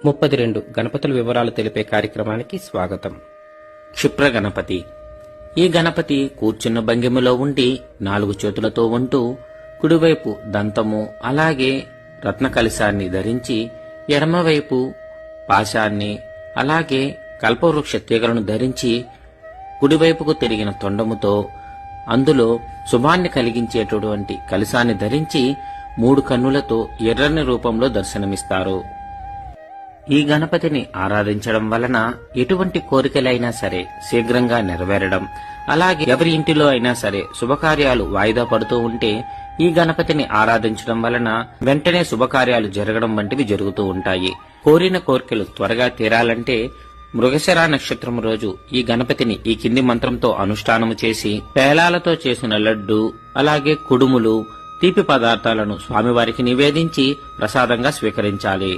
32 గణపతుల వివరాలు తెలిపే కార్యక్రమానికి స్వాగతం. క్షిప్ర గణపతి. ఈ గణపతి కూర్చున్న భంగిమలో ఉండి 4 చేతులతో ఉంటూ కుడివైపు దంతము అలాగే రత్న కలశాన్ని ధరించి ఎడమవైపు పాశాన్ని అలాగే కల్పవృక్ష తీగలను ధరించి కుడివైపుకు తిరిగిన తొండముతో అందులో శుభాన్ని కలిగించేటటువంటి కలశాన్ని ధరించి 3 కన్నులతో ఎర్రని రూపంలో దర్శనమిస్తారు. ఈ గణపతిని ఆరాధించడం వలన ఎటువంటి కోరికలైనా సరే శీఘ్రంగా నెరవేరడం, అలాగే ఎవరి ఇంటిలో అయినా సరే శుభకార్యాలు వాయిదా పడుతూ ఉంటే ఈ గణపతిని ఆరాధించడం వలన వెంటనే శుభకార్యాలు జరగడం వంటివి జరుగుతూ ఉంటాయి. కోరిన కోరికలు త్వరగా తీరాలంటే మృగశిర నక్షత్రం రోజు ఈ గణపతిని ఈ కింది మంత్రంతో అనుష్ఠానము చేసి పేలాలతో చేసిన లడ్డు అలాగే కుడుములు తీపి పదార్థాలను స్వామివారికి నివేదించి ప్రసాదంగా స్వీకరించాలి.